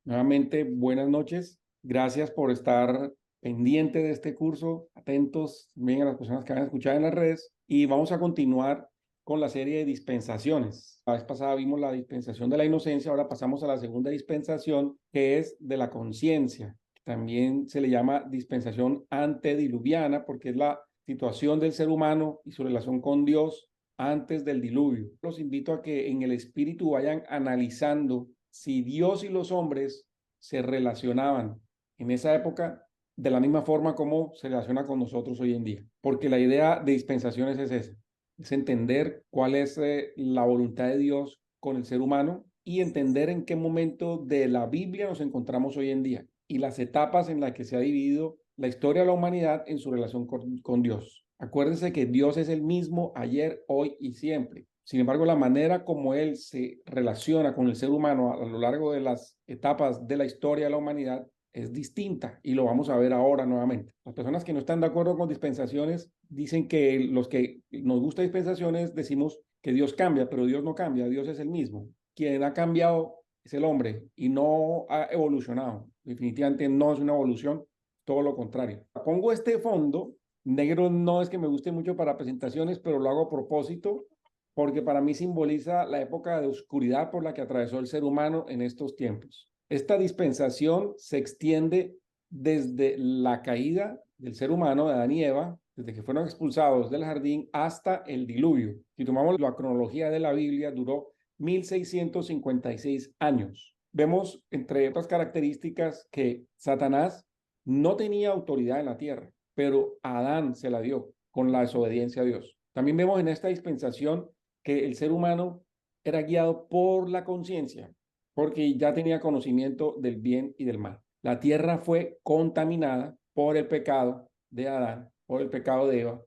Nuevamente, buenas noches. Gracias por estar pendiente de este curso, atentos también a las personas que van a escuchar en las redes. Y vamos a continuar con la serie de dispensaciones. La vez pasada vimos la dispensación de la inocencia, ahora pasamos a la segunda dispensación, que es de la conciencia. También se le llama dispensación antediluviana, porque es la situación del ser humano y su relación con Dios antes del diluvio. Los invito a que en el espíritu vayan analizando si Dios y los hombres se relacionaban en esa época de la misma forma como se relaciona con nosotros hoy en día. Porque la idea de dispensaciones es esa, es entender cuál es la voluntad de Dios con el ser humano y entender en qué momento de la Biblia nos encontramos hoy en día y las etapas en las que se ha dividido la historia de la humanidad en su relación con Dios. Acuérdense que Dios es el mismo ayer, hoy y siempre. Sin embargo, la manera como Él se relaciona con el ser humano a lo largo de las etapas de la historia de la humanidad es distinta y lo vamos a ver ahora nuevamente. Las personas que no están de acuerdo con dispensaciones dicen que los que nos gusta dispensaciones decimos que Dios cambia, pero Dios no cambia, Dios es el mismo. Quien ha cambiado es el hombre y no ha evolucionado. Definitivamente no es una evolución, todo lo contrario. Pongo este fondo negro, no es que me guste mucho para presentaciones, pero lo hago a propósito porque para mí simboliza la época de oscuridad por la que atravesó el ser humano en estos tiempos. Esta dispensación se extiende desde la caída del ser humano, de Adán y Eva, desde que fueron expulsados del jardín hasta el diluvio. Si tomamos la cronología de la Biblia, duró 1656 años. Vemos, entre otras características, que Satanás no tenía autoridad en la tierra, pero Adán se la dio con la desobediencia a Dios. También vemos en esta dispensación que el ser humano era guiado por la conciencia, porque ya tenía conocimiento del bien y del mal. La tierra fue contaminada por el pecado de Adán, por el pecado de Eva.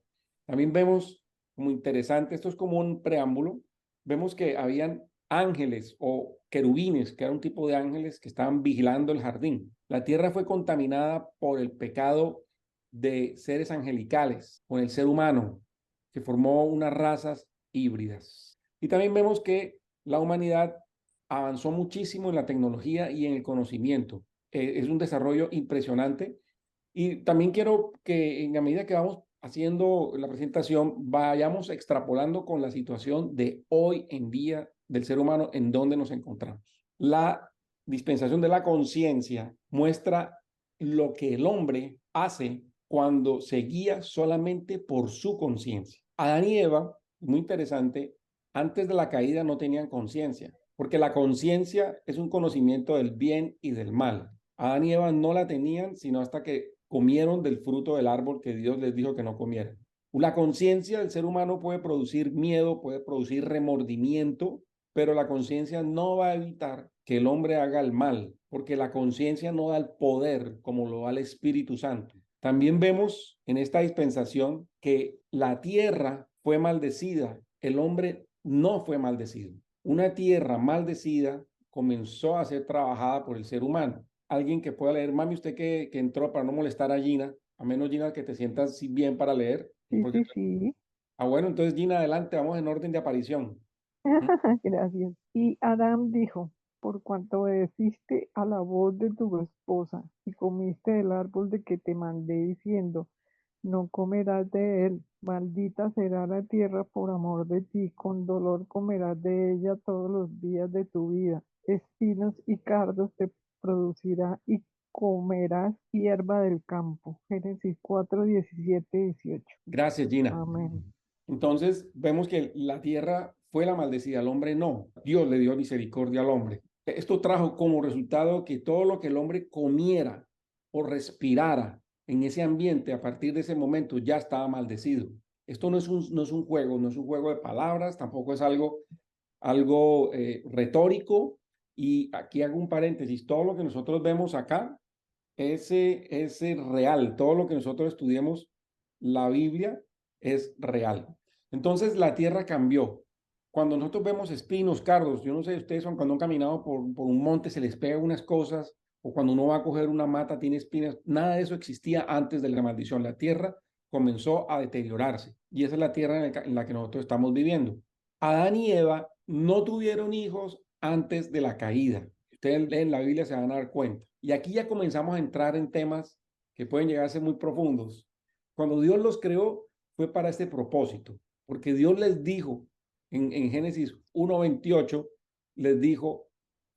También vemos como interesante, esto es como un preámbulo, vemos que habían ángeles o querubines, que era un tipo de ángeles que estaban vigilando el jardín. La tierra fue contaminada por el pecado de seres angelicales, con el ser humano, que formó unas razas híbridas. Y también vemos que la humanidad avanzó muchísimo en la tecnología y en el conocimiento. Es un desarrollo impresionante. Y también quiero que en la medida que vamos haciendo la presentación, vayamos extrapolando con la situación de hoy en día del ser humano en donde nos encontramos. La dispensación de la conciencia muestra lo que el hombre hace cuando se guía solamente por su conciencia. Adán y Eva, muy interesante, antes de la caída no tenían conciencia, porque la conciencia es un conocimiento del bien y del mal. Adán y Eva no la tenían sino hasta que comieron del fruto del árbol que Dios les dijo que no comieran. La conciencia del ser humano puede producir miedo, puede producir remordimiento, pero la conciencia no va a evitar que el hombre haga el mal, porque la conciencia no da el poder como lo da el Espíritu Santo. También vemos en esta dispensación que la tierra fue maldecida, el hombre no fue maldecido. Una tierra maldecida comenzó a ser trabajada por el ser humano. Alguien que pueda leer, mami, usted que entró para no molestar a Gina, a menos Gina que te sientas bien para leer. Sí, Porque... sí, sí. Ah, bueno, entonces Gina, adelante, vamos en orden de aparición. ¿Mm? Gracias. Y Adán dijo, por cuanto obedeciste a la voz de tu esposa y comiste del árbol de que te mandé diciendo, no comerás de él, maldita será la tierra por amor de ti, con dolor comerás de ella todos los días de tu vida, espinos y cardos te producirá y comerás hierba del campo. Génesis 4, 17, 18. Gracias, Gina. Amén. Entonces vemos que la tierra fue la maldecida, el hombre no. Dios le dio misericordia al hombre. Esto trajo como resultado que todo lo que el hombre comiera o respirara en ese ambiente a partir de ese momento ya estaba maldecido. Esto no es un juego, no es un juego de palabras, tampoco es algo retórico. Y aquí hago un paréntesis, todo lo que nosotros vemos acá, ese real, todo lo que nosotros estudiemos, la Biblia es real. Entonces la tierra cambió. Cuando nosotros vemos espinos, cardos, yo no sé, ustedes cuando han caminado por un monte se les pega unas cosas, o cuando uno va a coger una mata tiene espinas, nada de eso existía antes de la maldición. La tierra comenzó a deteriorarse y esa es la tierra en la que nosotros estamos viviendo. Adán y Eva no tuvieron hijos antes de la caída. Ustedes leen la Biblia, se van a dar cuenta. Y aquí ya comenzamos a entrar en temas que pueden llegar a ser muy profundos. Cuando Dios los creó, fue para este propósito, porque Dios les dijo en Génesis 1:28, les dijo,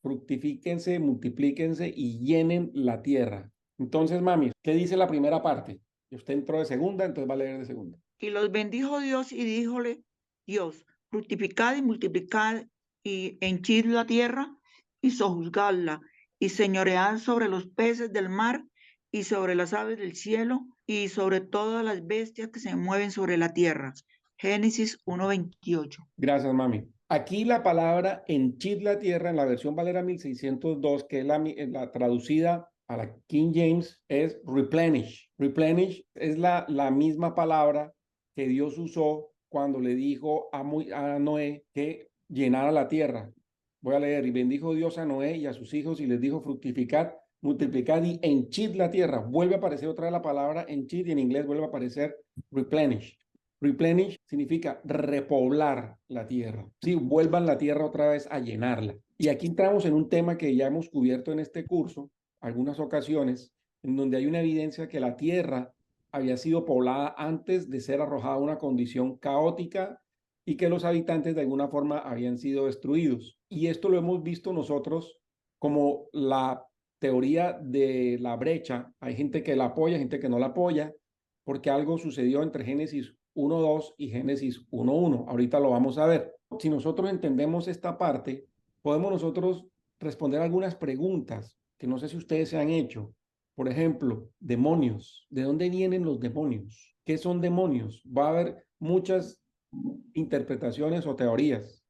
fructifíquense, multiplíquense y llenen la tierra. Entonces, mami, ¿qué dice la primera parte? Usted entró de segunda, entonces va a leer de segunda. Y los bendijo Dios y díjole Dios, fructificad y multiplicad y henchid la tierra y sojuzgadla y señoread sobre los peces del mar y sobre las aves del cielo y sobre todas las bestias que se mueven sobre la tierra. Génesis 1:28. Gracias, mami. Aquí la palabra henchid la tierra en la versión Valera 1602, que es la traducida a la King James, es replenish. Replenish es la misma palabra que Dios usó cuando le dijo a Noé que llenara la tierra. Voy a leer, y bendijo Dios a Noé y a sus hijos y les dijo fructificad, multiplicad y henchid la tierra. Vuelve a aparecer otra vez la palabra henchid y en inglés vuelve a aparecer replenish. Replenish significa repoblar la tierra. Sí, vuelvan la tierra otra vez a llenarla. Y aquí entramos en un tema que ya hemos cubierto en este curso, algunas ocasiones, en donde hay una evidencia que la tierra había sido poblada antes de ser arrojada a una condición caótica y que los habitantes de alguna forma habían sido destruidos. Y esto lo hemos visto nosotros como la teoría de la brecha. Hay gente que la apoya, gente que no la apoya, porque algo sucedió entre Génesis 1:2 y Génesis 1:1. Ahorita lo vamos a ver. Si nosotros entendemos esta parte, podemos nosotros responder algunas preguntas que no sé si ustedes se han hecho. Por ejemplo, demonios. ¿De dónde vienen los demonios? ¿Qué son demonios? Va a haber muchas interpretaciones o teorías.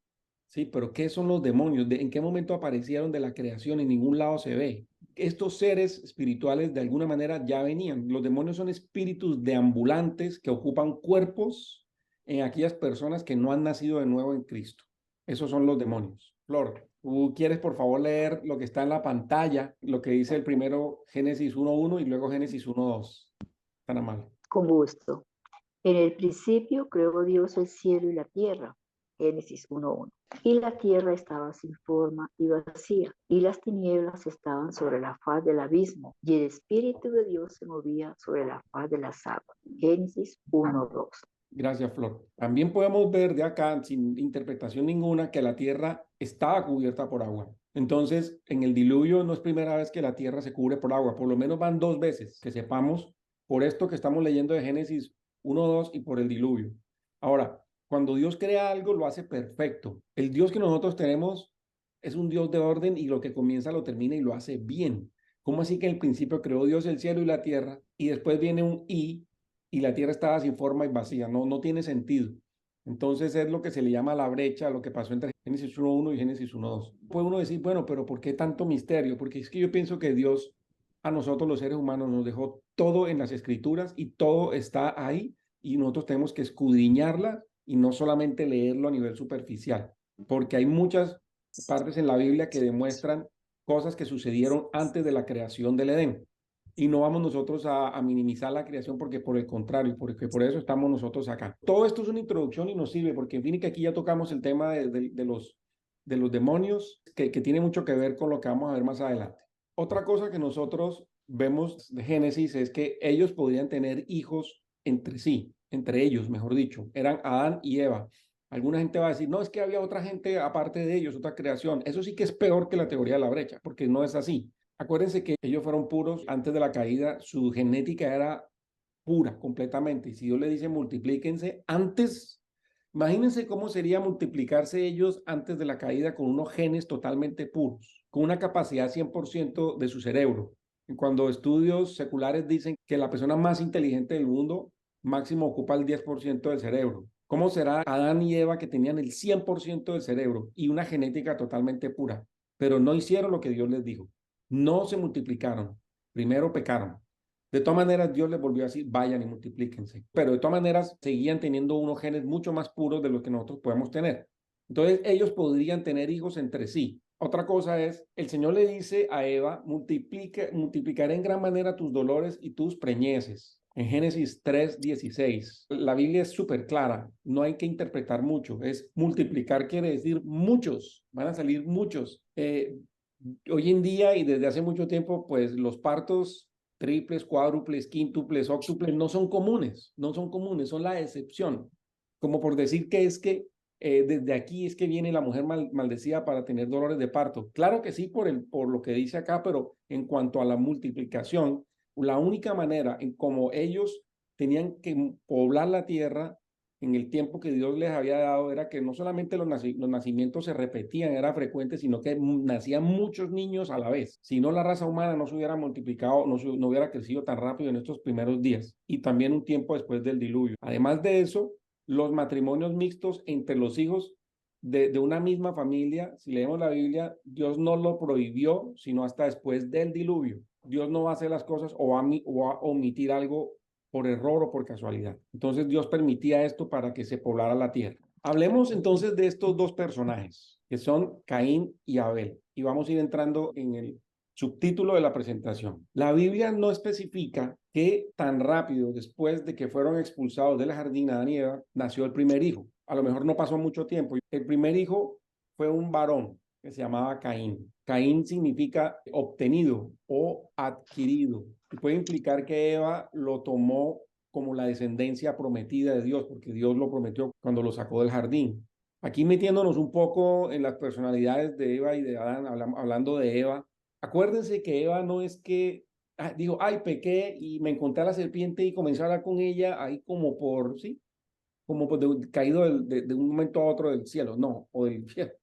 Sí, pero ¿qué son los demonios? ¿En qué momento aparecieron de la creación? En ningún lado se ve. Estos seres espirituales de alguna manera ya venían. Los demonios son espíritus deambulantes que ocupan cuerpos en aquellas personas que no han nacido de nuevo en Cristo. Esos son los demonios. Flor, ¿tú quieres por favor leer lo que está en la pantalla, lo que dice el primero Génesis 1:1 y luego Génesis 1:2? Tan amable. Con gusto. En el principio creó Dios el cielo y la tierra. Génesis 1:1. Y la tierra estaba sin forma y vacía, y las tinieblas estaban sobre la faz del abismo, y el Espíritu de Dios se movía sobre la faz de las aguas. Génesis 1:2. Gracias, Flor. También podemos ver de acá, sin interpretación ninguna, que la tierra estaba cubierta por agua. Entonces, en el diluvio no es primera vez que la tierra se cubre por agua, por lo menos van dos veces, que sepamos, por esto que estamos leyendo de Génesis 1:2 y por el diluvio. Ahora, cuando Dios crea algo, lo hace perfecto. El Dios que nosotros tenemos es un Dios de orden y lo que comienza lo termina y lo hace bien. ¿Cómo así que en el principio creó Dios el cielo y la tierra y después viene un y la tierra estaba sin forma y vacía? No tiene sentido. Entonces es lo que se le llama la brecha, lo que pasó entre Génesis 1:1 y Génesis 1:2. Puede uno decir, bueno, pero ¿por qué tanto misterio? Porque es que yo pienso que Dios a nosotros los seres humanos nos dejó todo en las escrituras y todo está ahí y nosotros tenemos que escudriñarla y no solamente leerlo a nivel superficial, porque hay muchas partes en la Biblia que demuestran cosas que sucedieron antes de la creación del Edén. Y no vamos nosotros a minimizar la creación porque por el contrario, porque por eso estamos nosotros acá. Todo esto es una introducción y nos sirve porque en fin que aquí ya tocamos el tema de los demonios que tiene mucho que ver con lo que vamos a ver más adelante. Otra cosa que nosotros vemos de Génesis es que ellos podían tener hijos entre sí, entre ellos, mejor dicho, eran Adán y Eva. Alguna gente va a decir, no, es que había otra gente aparte de ellos, otra creación. Eso sí que es peor que la teoría de la brecha, porque no es así. Acuérdense que ellos fueron puros antes de la caída, su genética era pura completamente. Y si Dios le dice multiplíquense antes, imagínense cómo sería multiplicarse ellos antes de la caída con unos genes totalmente puros, con una capacidad 100% de su cerebro. Y cuando estudios seculares dicen que la persona más inteligente del mundo máximo ocupa el 10% del cerebro. ¿Cómo será Adán y Eva que tenían el 100% del cerebro y una genética totalmente pura? Pero no hicieron lo que Dios les dijo. No se multiplicaron. Primero pecaron. De todas maneras, Dios les volvió a decir, vayan y multiplíquense. Pero de todas maneras, seguían teniendo unos genes mucho más puros de los que nosotros podemos tener. Entonces, ellos podrían tener hijos entre sí. Otra cosa es, el Señor le dice a Eva, multiplicaré en gran manera tus dolores y tus preñeces. En Génesis 3:16. La Biblia es súper clara, no hay que interpretar mucho. Es multiplicar quiere decir muchos, van a salir muchos. Hoy en día y desde hace mucho tiempo, pues los partos triples, cuádruples, quíntuples, óctuples no son comunes, no son comunes, son la excepción. Como por decir que es que desde aquí es que viene la mujer maldecida para tener dolores de parto. Claro que sí por lo que dice acá, pero en cuanto a la multiplicación, la única manera en como ellos tenían que poblar la tierra en el tiempo que Dios les había dado era que no solamente los nacimientos se repetían, era frecuente, sino que nacían muchos niños a la vez. Si no, la raza humana no se hubiera multiplicado, no hubiera crecido tan rápido en estos primeros días y también un tiempo después del diluvio. Además de eso, los matrimonios mixtos entre los hijos de una misma familia, si leemos la Biblia, Dios no lo prohibió, sino hasta después del diluvio. Dios no va a hacer las cosas o va a omitir algo por error o por casualidad. Entonces Dios permitía esto para que se poblara la tierra. Hablemos entonces de estos dos personajes, que son Caín y Abel, y vamos a ir entrando en el subtítulo de la presentación. La Biblia no especifica que tan rápido después de que fueron expulsados del jardín Adán y Eva, nació el primer hijo. A lo mejor no pasó mucho tiempo. El primer hijo fue un varón que se llamaba Caín. Caín significa obtenido o adquirido. Y puede implicar que Eva lo tomó como la descendencia prometida de Dios, porque Dios lo prometió cuando lo sacó del jardín. Aquí metiéndonos un poco en las personalidades de Eva y de Adán, hablando de Eva, acuérdense que Eva no es que dijo, ay, pequé y me encontré a la serpiente y comencé a hablar con ella ahí como por, sí, como pues caído de un momento a otro del cielo, no, o del infierno.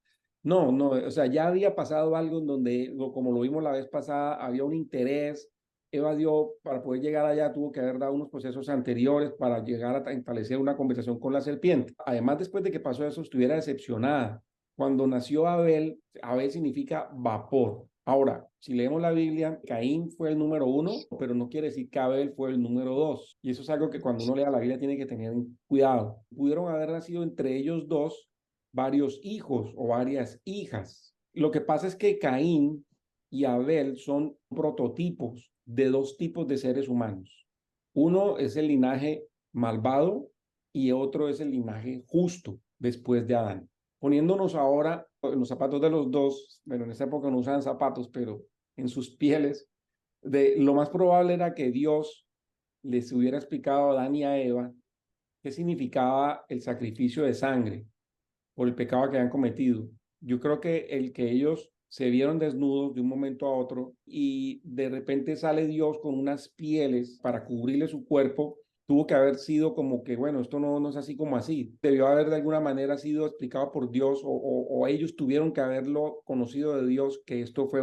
No, no, o sea, ya había pasado algo en donde, como lo vimos la vez pasada, había un interés. Eva dio, para poder llegar allá, tuvo que haber dado unos procesos anteriores para llegar a establecer una conversación con la serpiente. Además, después de que pasó eso, estuviera decepcionada. Cuando nació Abel, Abel significa vapor. Ahora, si leemos la Biblia, Caín fue el número 1, pero no quiere decir que Abel fue el número 2. Y eso es algo que cuando uno lea la Biblia tiene que tener cuidado. Pudieron haber nacido entre ellos dos varios hijos o varias hijas. Lo que pasa es que Caín y Abel son prototipos de dos tipos de seres humanos. Uno es el linaje malvado y otro es el linaje justo después de Adán. Poniéndonos ahora en los zapatos de los dos, bueno, en esa época no usaban zapatos, pero en sus pieles, lo más probable era que Dios les hubiera explicado a Adán y a Eva qué significaba el sacrificio de sangre por el pecado que habían cometido. Yo creo que el que ellos se vieron desnudos de un momento a otro y de repente sale Dios con unas pieles para cubrirle su cuerpo, tuvo que haber sido como que, bueno, esto no es así como así. Debió haber de alguna manera sido explicado por Dios o ellos tuvieron que haberlo conocido de Dios, que esto fue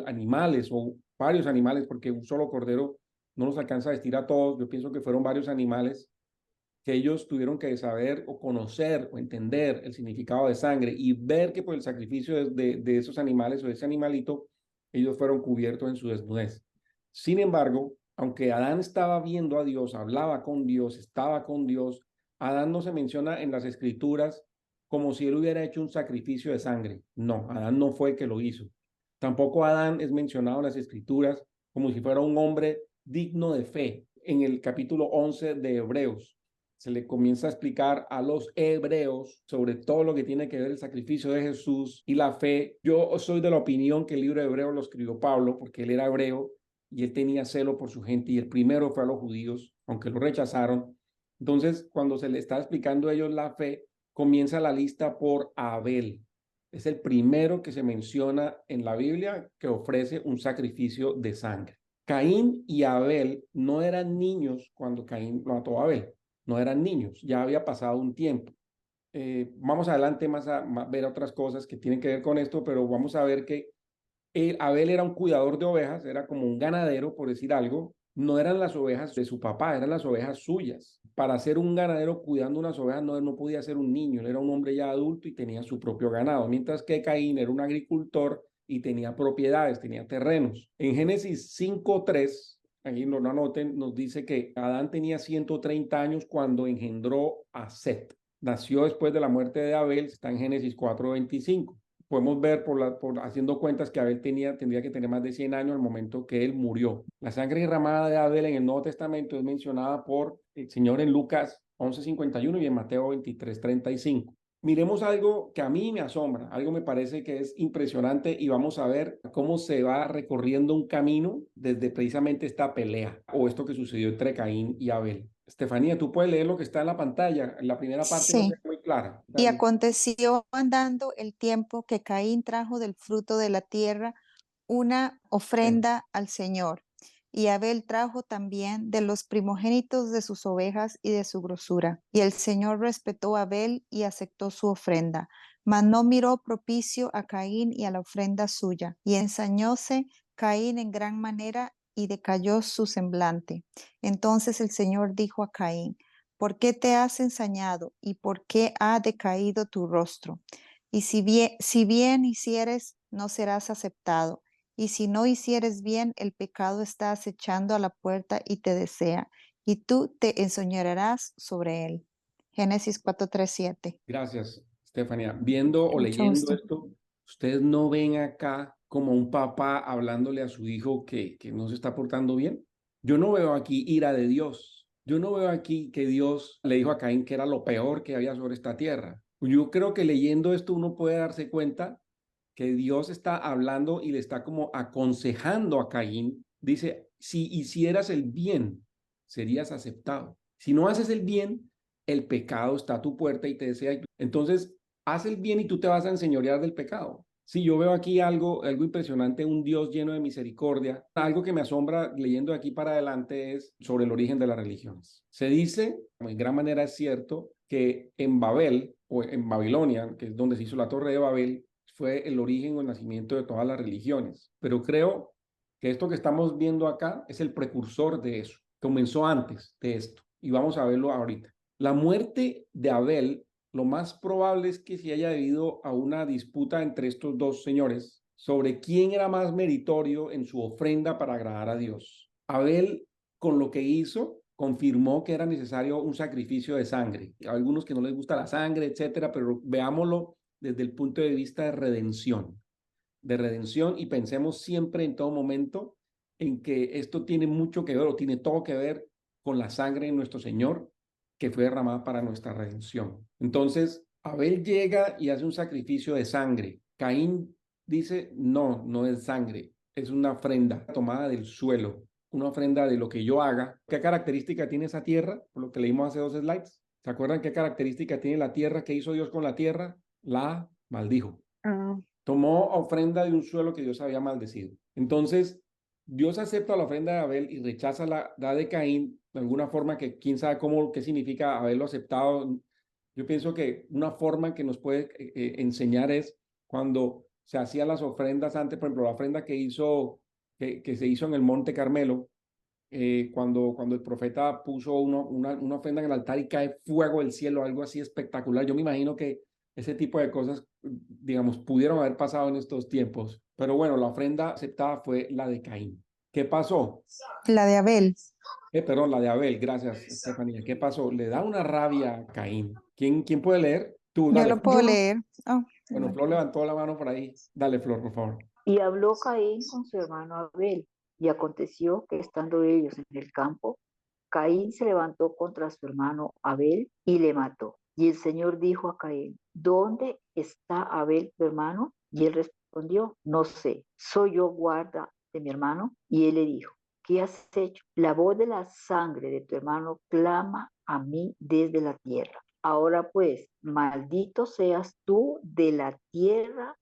animales o varios animales, porque un solo cordero no nos alcanza a vestir a todos. Yo pienso que fueron varios animales que ellos tuvieron que saber o conocer o entender el significado de sangre y ver que por el sacrificio de esos animales o de ese animalito, ellos fueron cubiertos en su desnudez. Sin embargo, aunque Adán estaba viendo a Dios, hablaba con Dios, estaba con Dios, Adán no se menciona en las escrituras como si él hubiera hecho un sacrificio de sangre. No, Adán no fue el que lo hizo. Tampoco Adán es mencionado en las escrituras como si fuera un hombre digno de fe. En el capítulo 11 de Hebreos, se le comienza a explicar a los hebreos sobre todo lo que tiene que ver el sacrificio de Jesús y la fe. Yo soy de la opinión que el libro de Hebreos lo escribió Pablo porque él era hebreo y él tenía celo por su gente y el primero fue a los judíos, aunque lo rechazaron. Entonces, cuando se le está explicando a ellos la fe, comienza la lista por Abel. Es el primero que se menciona en la Biblia que ofrece un sacrificio de sangre. Caín y Abel no eran niños cuando Caín mató a Abel. No eran niños, ya había pasado un tiempo. Vamos adelante más a ver otras cosas que tienen que ver con esto, pero vamos a ver que Abel era un cuidador de ovejas, era como un ganadero, por decir algo. No eran las ovejas de su papá, eran las ovejas suyas. Para ser un ganadero cuidando unas ovejas no podía ser un niño, él era un hombre ya adulto y tenía su propio ganado, mientras que Caín era un agricultor y tenía propiedades, tenía terrenos. En Génesis 5:3, ahí no lo anoten, nos dice que Adán tenía 130 años cuando engendró a Set. Nació después de la muerte de Abel, está en Génesis 4:25. Podemos ver por haciendo cuentas que Abel tendría que tener más de 100 años al momento que él murió. La sangre derramada de Abel en el Nuevo Testamento es mencionada por el Señor en Lucas 11:51 y en Mateo 23:35. Miremos algo que a mí me asombra, algo me parece que es impresionante y vamos a ver cómo se va recorriendo un camino desde precisamente esta pelea o esto que sucedió entre Caín y Abel. Estefanía, tú puedes leer lo que está en la pantalla. En la primera parte no se Sí. ve muy clara. Y Dale. aconteció andando el tiempo que Caín trajo del fruto de la tierra una ofrenda al Señor. Y Abel trajo también de los primogénitos de sus ovejas y de su grosura. Y el Señor respetó a Abel y aceptó su ofrenda, mas no miró propicio a Caín y a la ofrenda suya. Y ensañóse Caín en gran manera y decayó su semblante. Entonces el Señor dijo a Caín: ¿por qué te has ensañado y por qué ha decaído tu rostro? Y si bien hicieres, no serás aceptado. Y si no hicieres bien, el pecado está acechando a la puerta y te desea, y tú te ensoñarás sobre él. Génesis 4:3-7. Gracias, Estefanía. Viendo o Mucho leyendo gusto. esto, ustedes no ven acá como un papá hablándole a su hijo que no se está portando bien. Yo no veo aquí ira de Dios. Yo no veo aquí que Dios le dijo a Caín que era lo peor que había sobre esta tierra. Yo creo que leyendo esto uno puede darse cuenta que Dios está hablando y le está como aconsejando a Caín. Dice, si hicieras el bien, serías aceptado. Si no haces el bien, el pecado está a tu puerta y te desea. Entonces, haz el bien y tú te vas a enseñorear del pecado. Sí, yo veo aquí algo impresionante, un Dios lleno de misericordia. Algo que me asombra leyendo de aquí para adelante es sobre el origen de las religiones. Se dice, en gran manera es cierto, que en Babel o en Babilonia, que es donde se hizo la Torre de Babel, fue el origen o el nacimiento de todas las religiones. Pero creo que esto que estamos viendo acá es el precursor de eso. Comenzó antes de esto y vamos a verlo ahorita. La muerte de Abel, lo más probable es que se haya debido a una disputa entre estos dos señores sobre quién era más meritorio en su ofrenda para agradar a Dios. Abel, con lo que hizo, confirmó que era necesario un sacrificio de sangre. A algunos que no les gusta la sangre, etcétera, pero veámoslo desde el punto de vista de redención y pensemos siempre en todo momento en que esto tiene mucho que ver o tiene todo que ver con la sangre de nuestro Señor que fue derramada para nuestra redención. Entonces, Abel llega y hace un sacrificio de sangre. Caín dice, no, no es sangre, es una ofrenda tomada del suelo, una ofrenda de lo que yo haga. ¿Qué característica tiene esa tierra? Por lo que leímos hace 2 slides. ¿Se acuerdan qué característica tiene la tierra? ¿Qué hizo Dios con la tierra? La maldijo. Ah, Tomó ofrenda de un suelo que Dios había maldecido. Entonces, Dios acepta la ofrenda de Abel y rechaza la de Caín de alguna forma que quién sabe cómo, qué significa haberlo aceptado. Yo pienso que una forma que nos puede enseñar es cuando se hacían las ofrendas antes, por ejemplo, la ofrenda que se hizo en el Monte Carmelo, cuando el profeta puso una ofrenda en el altar y cae fuego del cielo, algo así espectacular. Yo me imagino que ese tipo de cosas, digamos, pudieron haber pasado en estos tiempos. Pero bueno, la ofrenda aceptada fue la de Caín. ¿Qué pasó? La de Abel. Perdón, la de Abel. Gracias, Estefanía. ¿Qué pasó? Le da una rabia a Caín. ¿Quién puede leer? Tú, Yo dale. lo puedo yo, leer. Oh, Bueno, Flor levantó la mano por ahí. Dale, Flor, por favor. Y habló Caín con su hermano Abel, y aconteció que estando ellos en el campo, Caín se levantó contra su hermano Abel y le mató. Y el Señor dijo a Caín: ¿dónde está Abel tu hermano? Y él respondió: no sé, ¿soy yo guarda de mi hermano? Y él le dijo: ¿qué has hecho? La voz de la sangre de tu hermano clama a mí desde la tierra. Ahora pues, maldito seas tú de la tierra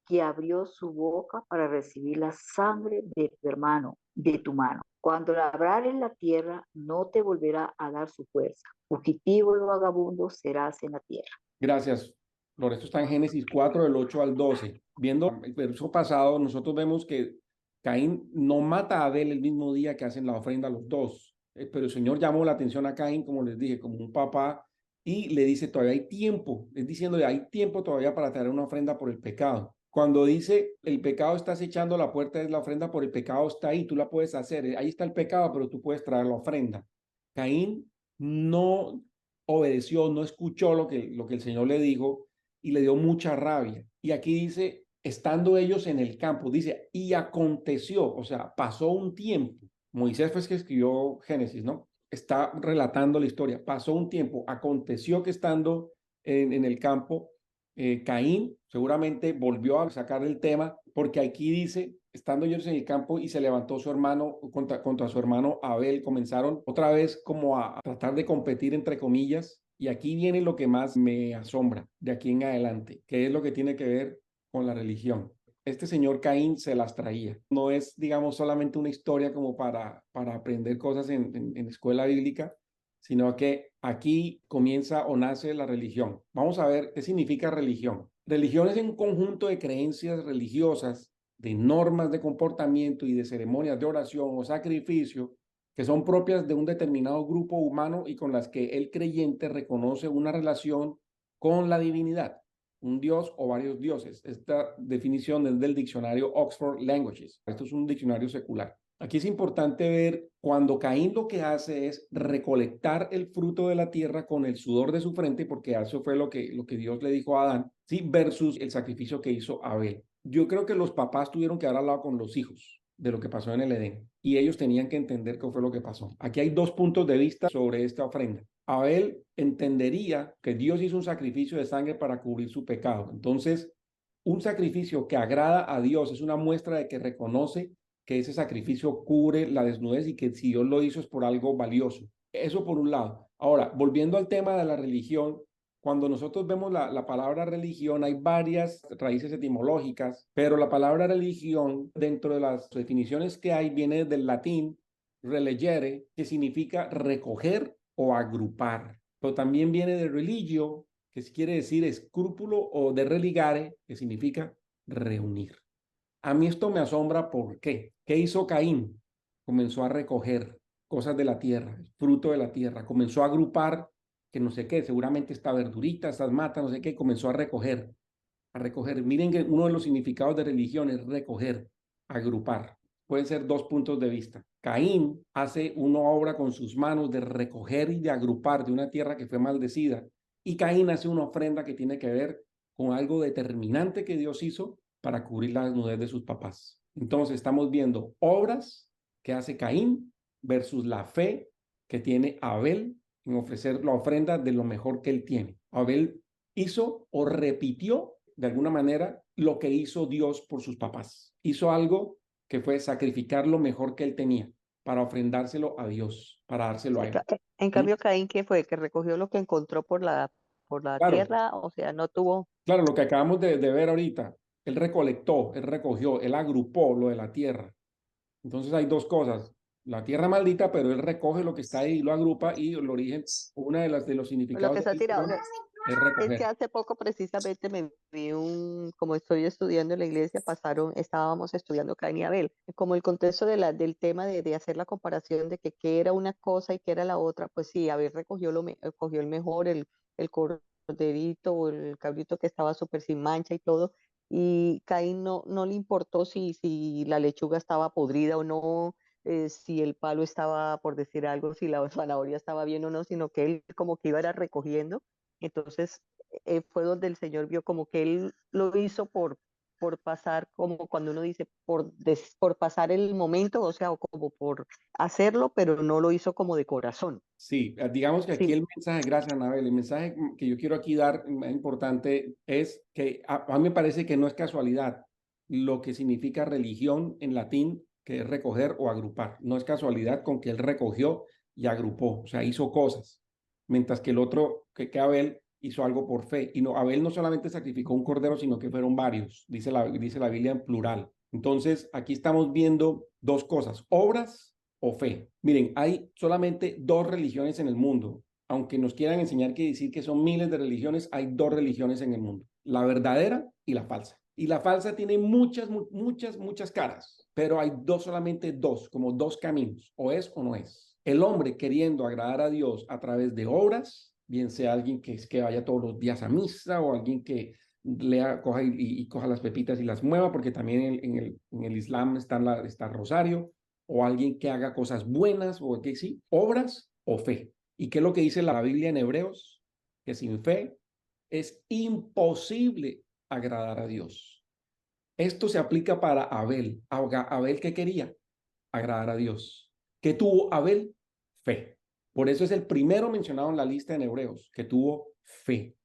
que abrió su boca para recibir la sangre de tu hermano, de tu mano. Cuando labrares la tierra, no te volverá a dar su fuerza. Fugitivo y vagabundo serás en la tierra. Gracias, Flor. Esto está en Génesis 4, del 8 al 12. Viendo el verso pasado, nosotros vemos que Caín no mata a Abel el mismo día que hacen la ofrenda los dos. Pero el Señor llamó la atención a Caín, como les dije, como un papá, y le dice, todavía hay tiempo. Es diciendo, hay tiempo todavía para traer una ofrenda por el pecado. Cuando dice, el pecado está acechando la puerta, es la ofrenda por el pecado está ahí, tú la puedes hacer. Ahí está el pecado, pero tú puedes traer la ofrenda. Caín no obedeció, no escuchó lo que el Señor le dijo y le dio mucha rabia. Y aquí dice, estando ellos en el campo, dice, y aconteció, o sea, pasó un tiempo. Moisés fue el que escribió Génesis, ¿no? Está relatando la historia. Pasó un tiempo, aconteció que estando en el campo, Caín seguramente volvió a sacar el tema, porque aquí dice, estando ellos en el campo y se levantó su hermano contra su hermano Abel, comenzaron otra vez como a tratar de competir entre comillas, y aquí viene lo que más me asombra de aquí en adelante, que es lo que tiene que ver con la religión. Este señor Caín se las traía. No es, digamos, solamente una historia como para aprender cosas en escuela bíblica, sino que aquí comienza o nace la religión. Vamos a ver qué significa religión. Religión es un conjunto de creencias religiosas, de normas de comportamiento y de ceremonias de oración o sacrificio que son propias de un determinado grupo humano y con las que el creyente reconoce una relación con la divinidad, un dios o varios dioses. Esta definición es del diccionario Oxford Languages. Esto es un diccionario secular. Aquí es importante ver cuando Caín lo que hace es recolectar el fruto de la tierra con el sudor de su frente, porque eso fue lo que Dios le dijo a Adán, ¿sí? Versus el sacrificio que hizo Abel. Yo creo que los papás tuvieron que haber hablado con los hijos de lo que pasó en el Edén y ellos tenían que entender qué fue lo que pasó. Aquí hay dos puntos de vista sobre esta ofrenda. Abel entendería que Dios hizo un sacrificio de sangre para cubrir su pecado. Entonces, un sacrificio que agrada a Dios es una muestra de que reconoce que ese sacrificio cubre la desnudez y que si Dios lo hizo es por algo valioso. Eso por un lado. Ahora, volviendo al tema de la religión, cuando nosotros vemos la palabra religión, hay varias raíces etimológicas, pero la palabra religión, dentro de las definiciones que hay, viene del latín relegere, que significa recoger o agrupar. Pero también viene de religio, que quiere decir escrúpulo, o de religare, que significa reunir. A mí esto me asombra. ¿Por qué? ¿Qué hizo Caín? Comenzó a recoger cosas de la tierra, fruto de la tierra, comenzó a agrupar, que no sé qué, seguramente esta verdurita, estas matas, no sé qué, comenzó a recoger, a recoger. Miren que uno de los significados de religión es recoger, agrupar. Pueden ser dos puntos de vista. Caín hace una obra con sus manos de recoger y de agrupar de una tierra que fue maldecida. Y Caín hace una ofrenda que tiene que ver con algo determinante que Dios hizo para cubrir la desnudez de sus papás. Entonces estamos viendo obras que hace Caín versus la fe que tiene Abel en ofrecer la ofrenda de lo mejor que él tiene. Abel hizo o repitió de alguna manera lo que hizo Dios por sus papás. Hizo algo que fue sacrificar lo mejor que él tenía para ofrendárselo a Dios, para dárselo a él. En cambio, Caín, ¿qué fue? Que recogió lo que encontró por la Claro, tierra, o sea, no tuvo. claro, lo que acabamos de ver ahorita, él recolectó, él recogió, él agrupó lo de la tierra. Entonces hay dos cosas, la tierra maldita, pero él recoge lo que está ahí y lo agrupa, y el origen, una de los Lo significados que de se ha tirado. religión es Es que recoger. hace poco precisamente me vi como estoy estudiando en la iglesia, estábamos estudiando Caín y Abel, como el contexto del tema de hacer la comparación de que qué era una cosa y qué era la otra. Pues sí, Abel cogió el mejor, el corderito o el cabrito que estaba súper sin mancha y todo, y Caín no le importó si la lechuga estaba podrida o no, si el palo estaba, por decir algo, si la zanahoria estaba bien o no, sino que él como que iba era recogiendo. Entonces fue donde el Señor vio como que Él lo hizo por pasar, como cuando uno dice, por pasar el momento, o sea, o como por hacerlo, pero no lo hizo como de corazón. Sí, digamos que aquí Sí, el mensaje, gracias Anabel, el mensaje que yo quiero aquí dar, más importante, es que a mí me parece que no es casualidad lo que significa religión en latín, que es recoger o agrupar. No es casualidad con que él recogió y agrupó, o sea, hizo cosas, mientras que el otro, que Abel, hizo algo por fe. Y no, Abel no solamente sacrificó un cordero, sino que fueron varios, dice la Biblia en plural. Entonces, aquí estamos viendo dos cosas, obras o fe. Miren, hay solamente dos religiones en el mundo. Aunque nos quieran enseñar que decir que son miles de religiones, hay dos religiones en el mundo, la verdadera y la falsa. Y la falsa tiene muchas caras, pero hay solamente dos, como dos caminos, o es o no es. El hombre queriendo agradar a Dios a través de obras, bien sea alguien que vaya todos los días a misa, o alguien que lea, coja y coja las pepitas y las mueva, porque también en el Islam está el rosario, o alguien que haga cosas buenas, o que sí, obras o fe. ¿Y qué es lo que dice la Biblia en Hebreos? Que sin fe es imposible agradar a Dios. Esto se aplica para Abel. Abel, ¿qué quería? Agradar a Dios. ¿Qué tuvo Abel? Fe. Por eso es el primero mencionado en la lista en Hebreos, que tuvo fe.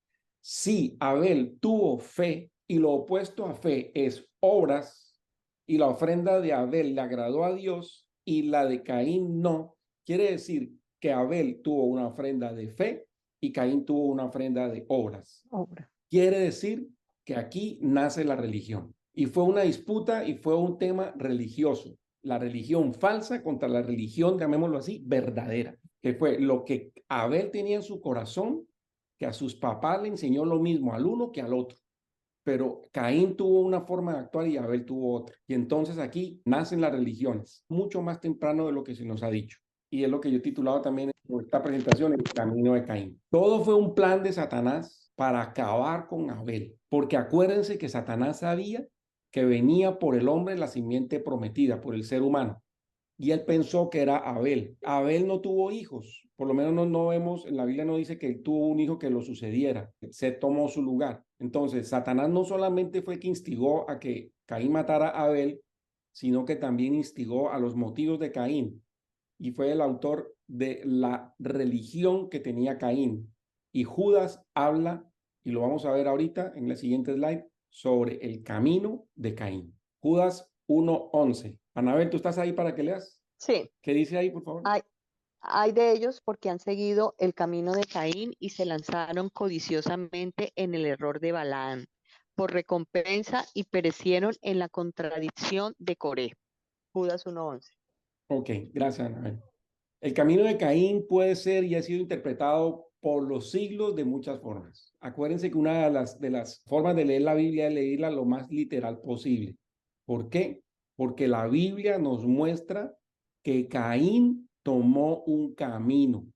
Si Abel tuvo fe y lo opuesto a fe es obras, y la ofrenda de Abel le agradó a Dios y la de Caín no, quiere decir que Abel tuvo una ofrenda de fe y Caín tuvo una ofrenda de obras. Obra. Quiere decir que aquí nace la religión. Y fue una disputa y fue un tema religioso. La religión falsa contra la religión, llamémoslo así, verdadera. Que fue lo que Abel tenía en su corazón, que a sus papás le enseñó lo mismo al uno que al otro. Pero Caín tuvo una forma de actuar y Abel tuvo otra. Y entonces aquí nacen las religiones, mucho más temprano de lo que se nos ha dicho. Y es lo que yo he titulado también en esta presentación, El camino de Caín. Todo fue un plan de Satanás para acabar con Abel. Porque acuérdense que Satanás sabía que venía por el hombre la simiente prometida, por el ser humano. Y él pensó que era Abel. Abel no tuvo hijos, por lo menos no vemos, en la Biblia no dice que él tuvo un hijo que lo sucediera, se tomó su lugar. Entonces, Satanás no solamente fue el que instigó a que Caín matara a Abel, sino que también instigó a los motivos de Caín y fue el autor de la religión que tenía Caín. Y Judas habla, y lo vamos a ver ahorita en la siguiente slide, sobre el camino de Caín. Judas 1:11. Anabel, ¿tú estás ahí para que leas? Sí, ¿Qué dice ahí, por favor? hay de ellos porque han seguido el camino de Caín y se lanzaron codiciosamente en el error de Balaam por recompensa y perecieron en la contradicción de Coré. Judas 1:11. Ok, gracias, Anabel. El camino de Caín puede ser y ha sido interpretado por los siglos de muchas formas. Acuérdense que una de las formas de leer la Biblia es leerla lo más literal posible. ¿Por qué? Porque la Biblia nos muestra que Caín tomó un camino.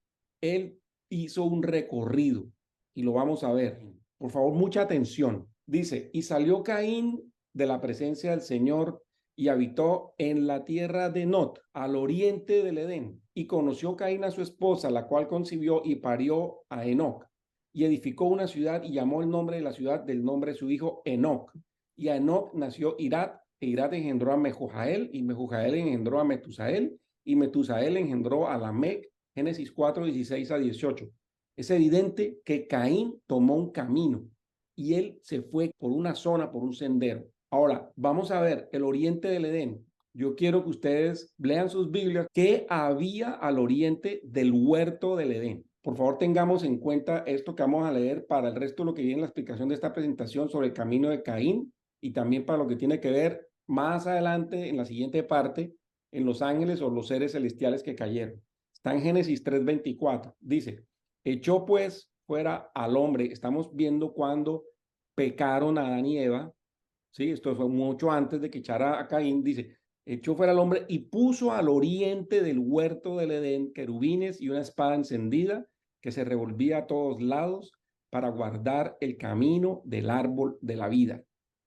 Él hizo un recorrido y lo vamos a ver. Por favor, mucha atención. Dice, y salió Caín de la presencia del Señor y habitó en la tierra de Nod, al oriente del Edén. Y conoció Caín a su esposa, la cual concibió y parió a Enoc. Y edificó una ciudad y llamó el nombre de la ciudad del nombre de su hijo Enoc. Y a Enoc nació Irad, e Irad engendró a Mehujael, y Mehujael engendró a Metusael, y Metusael engendró a Lamec. Génesis 4:16-18. Es evidente que Caín tomó un camino y él se fue por una zona, por un sendero. Ahora, vamos a ver el oriente del Edén. Yo quiero que ustedes lean sus Biblias. ¿Qué había al oriente del huerto del Edén? Por favor, tengamos en cuenta esto que vamos a leer para el resto de lo que viene en la explicación de esta presentación sobre el camino de Caín y también para lo que tiene que ver más adelante en la siguiente parte en los ángeles o los seres celestiales que cayeron. Está en Génesis 3:24. Dice, echó pues fuera al hombre. Estamos viendo cuando pecaron Adán y Eva. Sí, esto fue mucho antes de que echara a Caín. Dice, echó fuera al hombre y puso al oriente del huerto del Edén querubines y una espada encendida que se revolvía a todos lados para guardar el camino del árbol de la vida.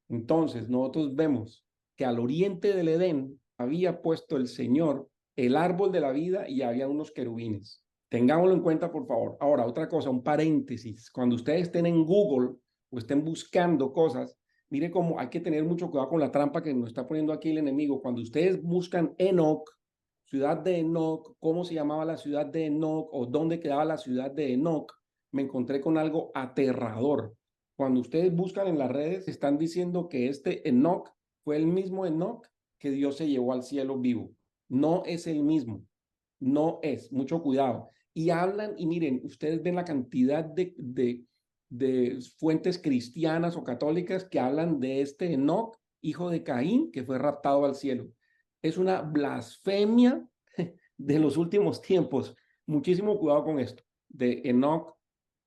Entonces, nosotros vemos que al oriente del Edén había puesto el Señor el árbol de la vida y había unos querubines. Tengámoslo en cuenta, por favor. Ahora, otra cosa, un paréntesis. Cuando ustedes estén en Google o estén buscando cosas, mire cómo hay que tener mucho cuidado con la trampa que nos está poniendo aquí el enemigo. Cuando ustedes buscan Enoc, ciudad de Enoc, cómo se llamaba la ciudad de Enoc o dónde quedaba la ciudad de Enoc, me encontré con algo aterrador. Cuando ustedes buscan en las redes, están diciendo que este Enoc fue el mismo Enoc que Dios se llevó al cielo vivo. No es el mismo. No es. Mucho cuidado. Y hablan, y miren, ustedes ven la cantidad de fuentes cristianas o católicas que hablan de este Enoc, hijo de Caín, que fue raptado al cielo. Es una blasfemia de los últimos tiempos. Muchísimo cuidado con esto, de Enoc,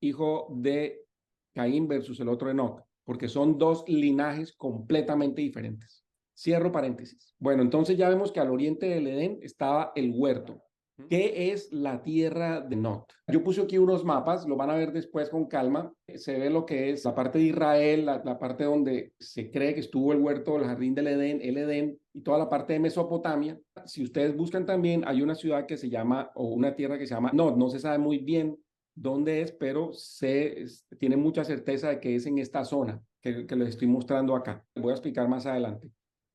hijo de Caín versus el otro Enoc, porque son dos linajes completamente diferentes. Cierro paréntesis. Bueno, entonces ya vemos que al oriente del Edén estaba el huerto. ¿Qué es la tierra de Nod? Yo puse aquí unos mapas, lo van a ver después con calma. Se ve lo que es la parte de Israel, la parte donde se cree que estuvo el huerto, el jardín del Edén, el Edén y toda la parte de Mesopotamia. Si ustedes buscan también, hay una ciudad que se llama, o una tierra que se llama Nod. No se sabe muy bien dónde es, pero se tiene mucha certeza de que es en esta zona que les estoy mostrando acá. Voy a explicar más adelante.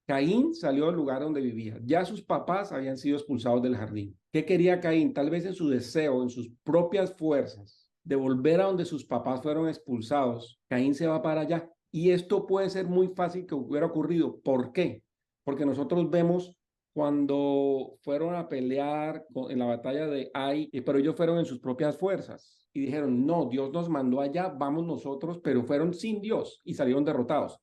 Caín salió del lugar donde vivía. Ya sus papás habían sido expulsados del jardín. ¿Qué quería Caín? Tal vez en su deseo, en sus propias fuerzas, de volver a donde sus papás fueron expulsados, Caín se va para allá. Y esto puede ser muy fácil que hubiera ocurrido. ¿Por qué? Porque nosotros vemos cuando fueron a pelear en la batalla de Ai, pero ellos fueron en sus propias fuerzas y dijeron, no, Dios nos mandó allá, vamos nosotros, pero fueron sin Dios y salieron derrotados.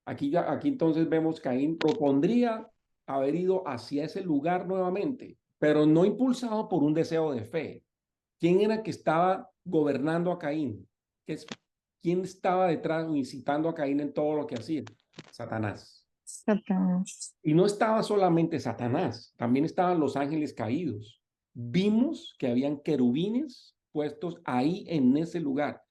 Aquí entonces vemos Caín propondría haber ido hacia ese lugar nuevamente, pero no impulsado por un deseo de fe. ¿Quién era que estaba gobernando a Caín? ¿Quién estaba detrás o incitando a Caín en todo lo que hacía? Satanás. Satanás. Y no estaba solamente Satanás, también estaban los ángeles caídos. Vimos que habían querubines puestos ahí en ese lugar.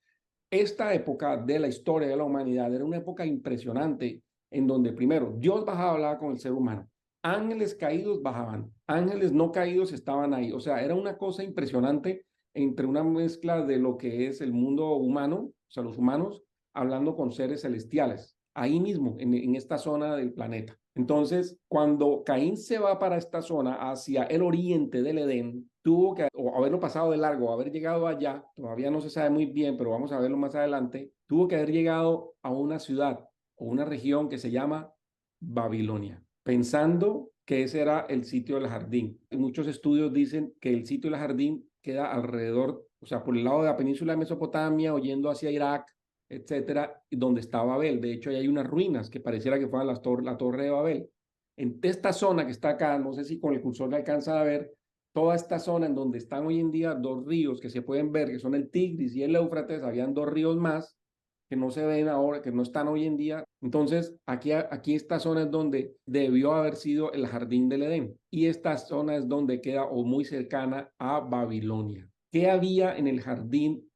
Esta época de la historia de la humanidad era una época impresionante en donde primero Dios bajaba a hablar con el ser humano. Ángeles caídos bajaban, ángeles no caídos estaban ahí. O sea, era una cosa impresionante entre una mezcla de lo que es el mundo humano, o sea, los humanos, hablando con seres celestiales, ahí mismo, en esta zona del planeta. Entonces, cuando Caín se va para esta zona, hacia el oriente del Edén, tuvo que o haberlo pasado de largo, haber llegado allá, todavía no se sabe muy bien, pero vamos a verlo más adelante, tuvo que haber llegado a una ciudad o una región que se llama Babilonia, pensando que ese era el sitio del jardín. Muchos estudios dicen que el sitio del jardín queda alrededor, o sea, por el lado de la península de Mesopotamia, oyendo hacia Irak, etcétera, donde está Babel. De hecho, ahí hay unas ruinas que pareciera que fueran la torre de Babel. En esta zona que está acá, no sé si con el cursor le alcanza a ver, toda esta zona en donde están hoy en día dos ríos que se pueden ver, que son el Tigris y el Éufrates, habían dos ríos más que no se ven ahora, que no están hoy en día. Entonces, aquí esta zona es donde debió haber sido el jardín del Edén. Y esta zona es donde queda o muy cercana a Babilonia. ¿Qué había en el jardín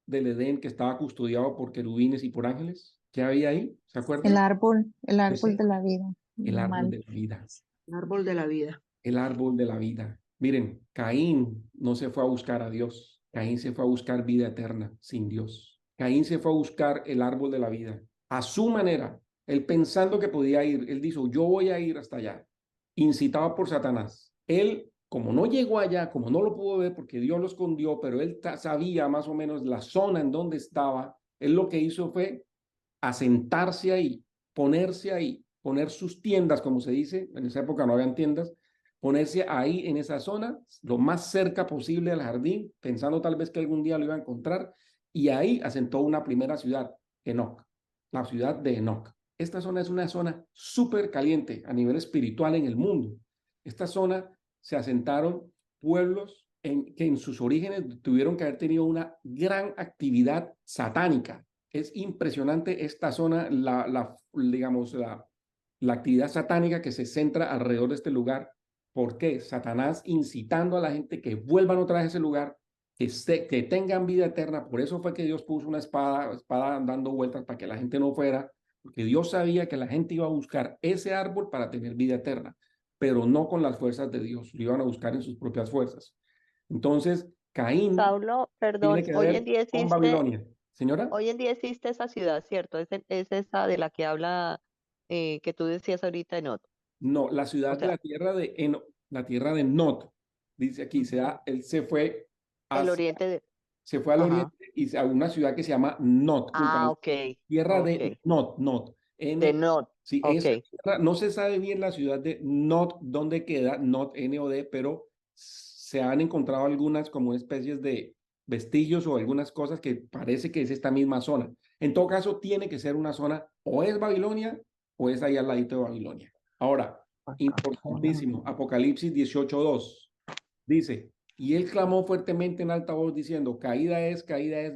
del Edén que estaba custodiado por querubines y por ángeles? ¿Qué había ahí? ¿Se acuerdan? El árbol Ese, de la vida. el árbol Mal. de la vida. El árbol de la vida. El árbol de la vida. Miren, Caín no se fue a buscar a Dios. Caín se fue a buscar vida eterna sin Dios. Caín se fue a buscar el árbol de la vida a su manera. Él pensando que podía ir, él dijo, yo voy a ir hasta allá, incitado por Satanás. Él, como no llegó allá, como no lo pudo ver porque Dios lo escondió, pero él sabía más o menos la zona en donde estaba, él lo que hizo fue asentarse ahí, ponerse ahí, poner sus tiendas, como se dice, en esa época no habían tiendas, ponerse ahí en esa zona, lo más cerca posible del jardín, pensando tal vez que algún día lo iba a encontrar, y ahí asentó una primera ciudad, Enoc, la ciudad de Enoc. Esta zona es una zona súper caliente a nivel espiritual en el mundo. Esta zona se asentaron pueblos que en sus orígenes tuvieron que haber tenido una gran actividad satánica. Es impresionante esta zona, digamos, la actividad satánica que se centra alrededor de este lugar. ¿Por qué? Satanás incitando a la gente que vuelvan otra vez a ese lugar, que tengan vida eterna. Por eso fue que Dios puso una espada dando vueltas para que la gente no fuera, porque Dios sabía que la gente iba a buscar ese árbol para tener vida eterna, pero no con las fuerzas de Dios, lo iban a buscar en sus propias fuerzas. Entonces, Caín Saulo, tiene perdón, que ver con Babilonia. Señora, hoy en día existe esa ciudad, ¿cierto? Es esa de la que habla, que tú decías ahorita en otro. no, la O ciudad de sea, la tierra de Nod, dice aquí, él el hacia, oriente de... se fue al Ajá. oriente y a una ciudad que se llama Nod, junto a Ah, la ok, tierra de ok. Nod, De N, Nod, sí, ok. esa tierra, no se sabe bien la ciudad de Nod, dónde queda, Nod, N-O-D, pero se han encontrado algunas como especies de vestigios o algunas cosas que parece que es esta misma zona. En todo caso, tiene que ser una zona, o es Babilonia, o es ahí al ladito de Babilonia. Ahora, importantísimo, Apocalipsis 18:2, dice, y él clamó fuertemente en alta voz diciendo, caída es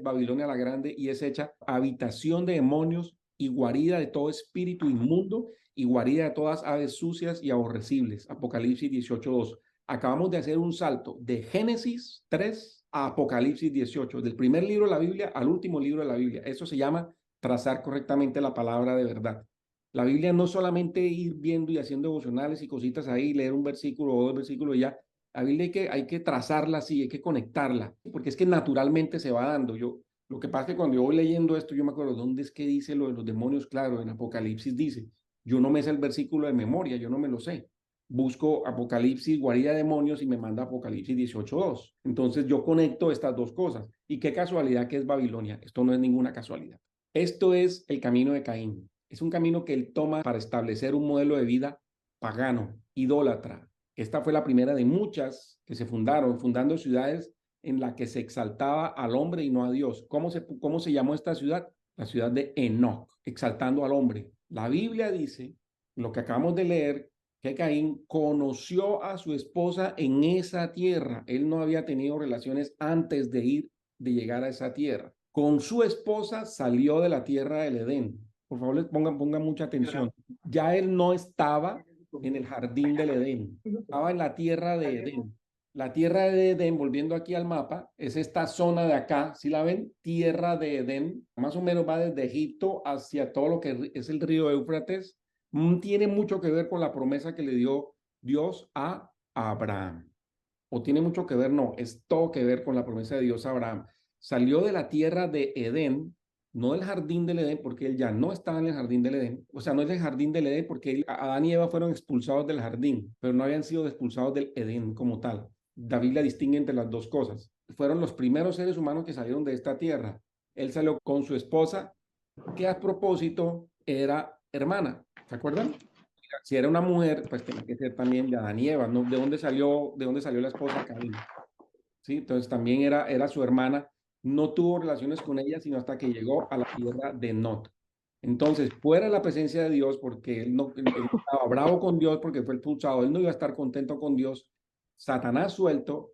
Babilonia la grande y es hecha habitación de demonios y guarida de todo espíritu inmundo y guarida de todas aves sucias y aborrecibles. Apocalipsis 18:2. Acabamos de hacer un salto de Génesis 3 a Apocalipsis 18, del primer libro de la Biblia al último libro de la Biblia. Eso se llama trazar correctamente la palabra de verdad. La Biblia no solamente ir viendo y haciendo devocionales y cositas ahí, leer un versículo o dos versículos y ya. La Biblia hay que trazarla así, hay que conectarla, porque es que naturalmente se va dando. Lo que pasa es que cuando yo voy leyendo esto, yo me acuerdo, ¿dónde es que dice lo de los demonios? Claro, en Apocalipsis dice, yo no me sé el versículo de memoria, yo no me lo sé, busco Apocalipsis, guarida de demonios, y me manda Apocalipsis 18:2. Entonces yo conecto estas dos cosas. Y qué casualidad que es Babilonia. Esto no es ninguna casualidad. Esto es el camino de Caín. Es un camino que él toma para establecer un modelo de vida pagano, idólatra. Esta fue la primera de muchas que se fundaron, fundando ciudades en la que se exaltaba al hombre y no a Dios. ¿Cómo se llamó esta ciudad? La ciudad de Enoc, exaltando al hombre. La Biblia dice, lo que acabamos de leer, que Caín conoció a su esposa en esa tierra. Él no había tenido relaciones antes de llegar a esa tierra. Con su esposa salió de la tierra del Edén. Por favor, les pongan mucha atención. Ya él no estaba en el jardín del Edén, estaba en la tierra de Edén. La tierra de Edén, volviendo aquí al mapa, es esta zona de acá, ¿sí la ven? Tierra de Edén, más o menos va desde Egipto hacia todo lo que es el río Éufrates. Tiene mucho que ver con la promesa que le dio Dios a Abraham. ¿O tiene mucho que ver? No, es todo que ver con la promesa de Dios a Abraham. Salió de la tierra de Edén, no del jardín del Edén, porque él ya no estaba en el jardín del Edén. O sea, no es el jardín del Edén, porque Adán y Eva fueron expulsados del jardín, pero no habían sido expulsados del Edén como tal. David la distingue entre las dos cosas. Fueron los primeros seres humanos que salieron de esta tierra. Él salió con su esposa, que a propósito era hermana. ¿Se acuerdan? Si era una mujer, pues tenía que ser también de Adán y Eva, ¿no? ¿De dónde salió la esposa de Caín? ¿Sí? Entonces también era su hermana. No tuvo relaciones con ella, sino hasta que llegó a la tierra de Nod. Entonces, fuera de la presencia de Dios, porque él estaba bravo con Dios, porque fue expulsado, él no iba a estar contento con Dios. Satanás suelto,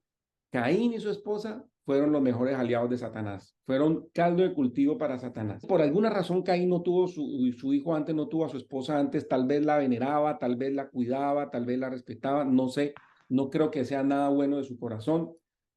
Caín y su esposa fueron los mejores aliados de Satanás. Fueron caldo de cultivo para Satanás. Por alguna razón, Caín no tuvo su hijo antes, no tuvo a su esposa antes. Tal vez la veneraba, tal vez la cuidaba, tal vez la respetaba. No sé, no creo que sea nada bueno de su corazón.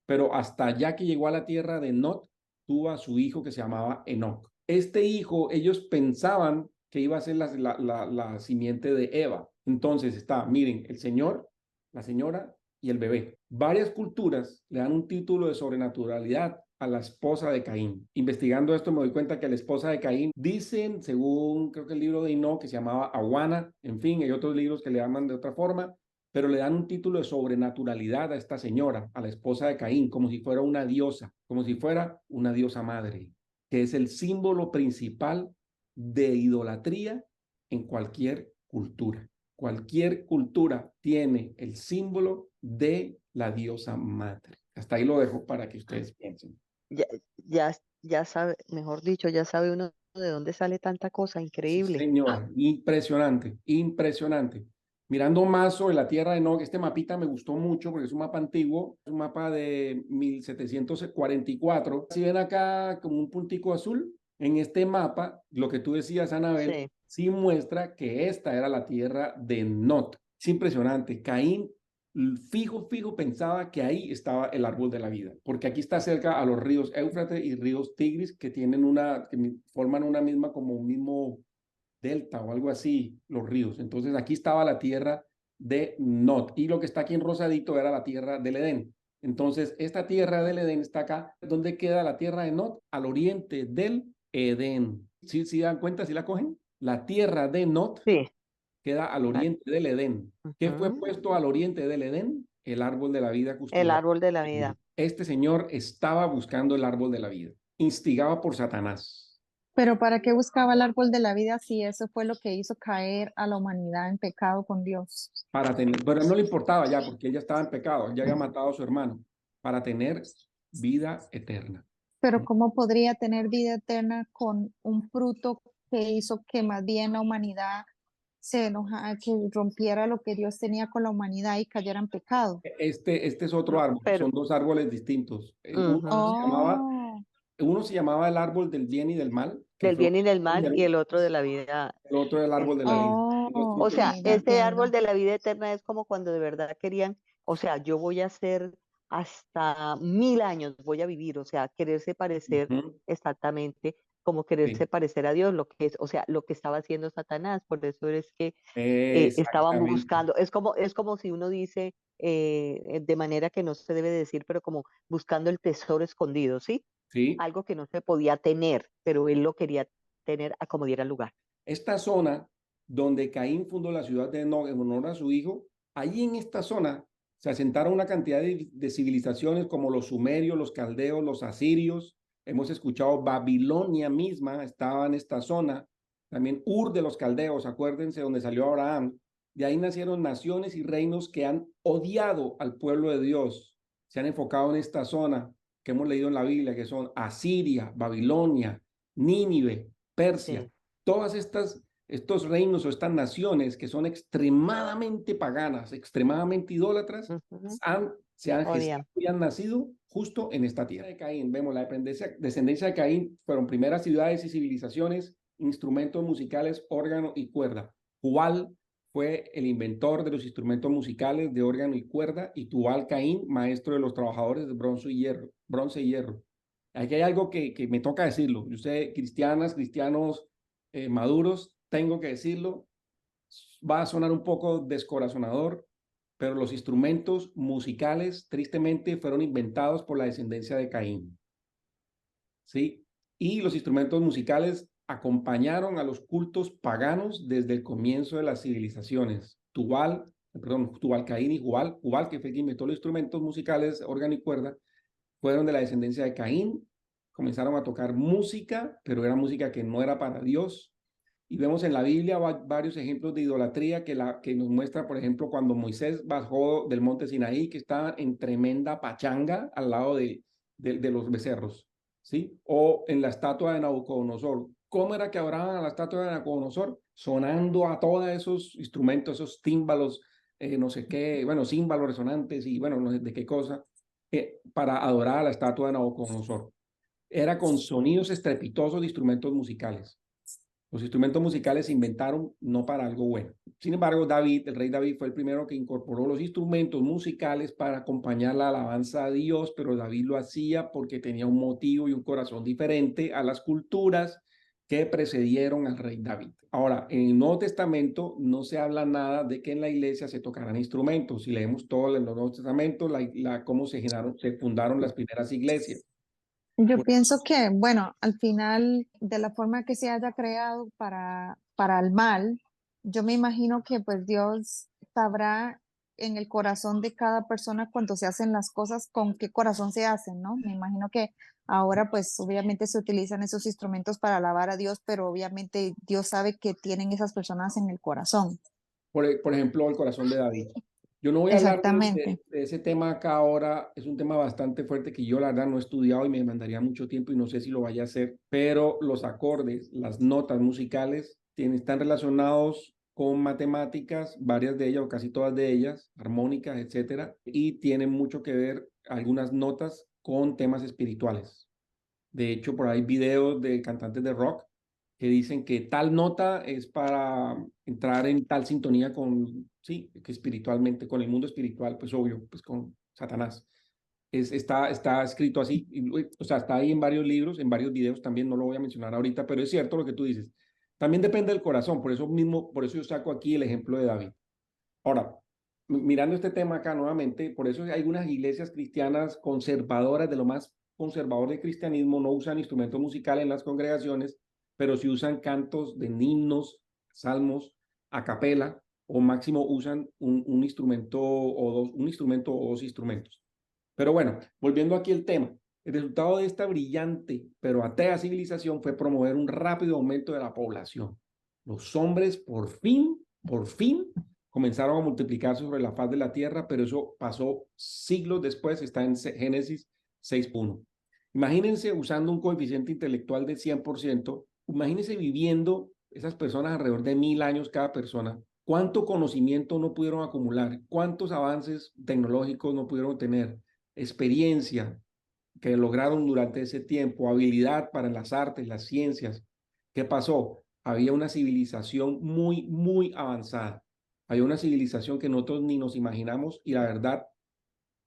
Pero hasta allá que llegó a la tierra de Nod, tuvo a su hijo que se llamaba Enoc. Este hijo, ellos pensaban que iba a ser la simiente de Eva. Entonces está, miren, el señor, la señora y el bebé. Varias culturas le dan un título de sobrenaturalidad a la esposa de Caín. Investigando esto me doy cuenta que la esposa de Caín dicen, según creo que el libro de Enoc, que se llamaba Awana, en fin, hay otros libros que le llaman de otra forma, pero le dan un título de sobrenaturalidad a esta señora, a la esposa de Caín, como si fuera una diosa, como si fuera una diosa madre, que es el símbolo principal de idolatría en cualquier cultura. Cualquier cultura tiene el símbolo de la diosa madre. Hasta ahí lo dejo para que ustedes piensen. Ya, ya sabe, mejor dicho, ya sabe uno de dónde sale tanta cosa Sí, increíble. señora, impresionante, impresionante. Mirando más sobre la tierra de Enoc, este mapita me gustó mucho porque es un mapa antiguo, es un mapa de 1744. Si ven acá como un puntico azul, en este mapa, lo que tú decías, Anabel, Sí. sí muestra que esta era la tierra de Nod. Es impresionante. Caín fijo pensaba que ahí estaba el árbol de la vida, porque aquí está cerca a los ríos Éufrates y ríos Tigris que tienen que forman una misma, como un mismo delta o algo así, los ríos. Entonces aquí estaba la tierra de Nod y lo que está aquí en rosadito era la tierra del Edén. Entonces esta tierra del Edén está acá. ¿Dónde queda la tierra de Nod? Al oriente del Edén. ¿Sí dan cuenta? ¿Sí la cogen? La tierra de Nod Sí. queda al oriente del Edén. ¿Qué fue puesto al oriente del Edén? El árbol de la vida El custodiado. árbol de la vida. Este señor estaba buscando el árbol de la vida, instigado por Satanás. Pero ¿para qué buscaba el árbol de la vida si eso fue lo que hizo caer a la humanidad en pecado con Dios? Pero no le importaba ya, porque ella estaba en pecado, ya había matado a su hermano, para tener vida eterna. Pero ¿cómo podría tener vida eterna con un fruto que hizo que más bien la humanidad se enojara, que rompiera lo que Dios tenía con la humanidad y cayera en pecado? Este es otro árbol, Pero, son dos árboles distintos. ujú, Uno se llamaba el árbol del bien y del mal, que del fue bien y del mal, primero, y el otro de la vida. el otro era el árbol de la vida. O Ok, sea, ya ese árbol entiendo. de la vida eterna es como cuando de verdad querían, o sea, yo voy a ser hasta 1000 años, voy a vivir, o sea, quererse parecer Ujú, exactamente como sí, quererse parecer a Dios, lo que es, o sea, lo que estaba haciendo Satanás, por eso es que estaban exactamente. buscando, es como si uno dice de manera que no se debe decir, pero como buscando el tesoro escondido, ¿sí? Sí, Algo que no se podía tener, pero él lo quería tener a como diera lugar. esta zona donde Caín fundó la ciudad de Enoc en honor a su hijo Allí en esta zona se asentaron una cantidad de civilizaciones como los sumerios, los caldeos, los asirios. Hemos escuchado Babilonia misma estaba en esta zona. También Ur de los caldeos, acuérdense, donde salió Abraham. De ahí nacieron naciones y reinos que han odiado al pueblo de Dios. Se han enfocado en esta zona que hemos leído en la Biblia, que son Asiria, Babilonia, Nínive, Persia. Sí. Todas estos reinos o estas naciones que son extremadamente paganas, extremadamente idólatras, Ujú. se han Odian. gestado y han nacido justo en esta tierra de Caín. Vemos la descendencia de Caín fueron primeras ciudades y civilizaciones, instrumentos musicales, órgano y cuerda. Jubal fue el inventor de los instrumentos musicales de órgano y cuerda, y Tubal Caín, maestro de los trabajadores de bronce y hierro. Aquí hay algo que me toca decirlo. Usted, cristianos maduros, tengo que decirlo, va a sonar un poco descorazonador, pero los instrumentos musicales, tristemente, fueron inventados por la descendencia de Caín. ¿Sí? Y los instrumentos musicales acompañaron a los cultos paganos desde el comienzo de las civilizaciones. Tubal Caín y Jubal, que fue quien inventó los instrumentos musicales, órgano y cuerda, fueron de la descendencia de Caín, comenzaron a tocar música, pero era música que no era para Dios. Y vemos en la Biblia varios ejemplos de idolatría que nos muestra, por ejemplo, cuando Moisés bajó del monte Sinaí, que estaba en tremenda pachanga al lado de los becerros, ¿sí? O en la estatua de Nabucodonosor. ¿Cómo era que adoraban a la estatua de Nabucodonosor? Sonando a todos esos instrumentos, esos tímbalos, no sé qué, bueno, címbalos resonantes y bueno, no sé de qué cosa, para adorar a la estatua de Nabucodonosor. Era con sonidos estrepitosos de instrumentos musicales. Los instrumentos musicales se inventaron no para algo bueno. Sin embargo, el rey David, fue el primero que incorporó los instrumentos musicales para acompañar la alabanza a Dios, pero David lo hacía porque tenía un motivo y un corazón diferente a las culturas que precedieron al rey David. Ahora, en el Nuevo Testamento no se habla nada de que en la iglesia se tocaran instrumentos. Si leemos todo el Nuevo Testamento, cómo se fundaron las primeras iglesias. Yo pienso que, bueno, al final, de la forma que se haya creado para el mal, yo me imagino que pues Dios sabrá en el corazón de cada persona cuando se hacen las cosas, con qué corazón se hacen, ¿no? Me imagino que ahora pues obviamente se utilizan esos instrumentos para alabar a Dios, pero obviamente Dios sabe que tienen esas personas en el corazón. Por ejemplo, el corazón de David. Yo no voy a hablar Exactamente. de ese tema acá ahora, es un tema bastante fuerte que yo la verdad no he estudiado y me demandaría mucho tiempo y no sé si lo vaya a hacer, pero los acordes, las notas musicales están relacionados con matemáticas, varias de ellas o casi todas de ellas, armónicas, etcétera, y tienen mucho que ver algunas notas con temas espirituales. De hecho, por ahí videos de cantantes de rock que dicen que tal nota es para entrar en tal sintonía con, sí, que espiritualmente, con el mundo espiritual, pues obvio, pues con Satanás. Está escrito así, o sea, está ahí en varios libros, en varios videos también, no lo voy a mencionar ahorita, pero es cierto lo que tú dices. También depende del corazón, por eso yo saco aquí el ejemplo de David. Ahora, mirando este tema acá nuevamente, por eso hay algunas iglesias cristianas conservadoras, de lo más conservador del cristianismo, no usan instrumentos musicales en las congregaciones, pero sí usan cantos de himnos, salmos, a capela, o máximo usan un instrumento o dos instrumentos. Pero bueno, volviendo aquí al tema, el resultado de esta brillante pero atea civilización fue promover un rápido aumento de la población. Los hombres por fin, comenzaron a multiplicarse sobre la faz de la tierra, pero eso pasó siglos después, está en Génesis 6.1. Imagínense usando un coeficiente intelectual de 100%, imagínense viviendo esas personas alrededor de 1000 años cada persona. ¿Cuánto conocimiento no pudieron acumular? ¿Cuántos avances tecnológicos no pudieron tener? Experiencia que lograron durante ese tiempo, habilidad para las artes, las ciencias. ¿Qué pasó? Había una civilización muy, muy avanzada. Había una civilización que nosotros ni nos imaginamos y la verdad,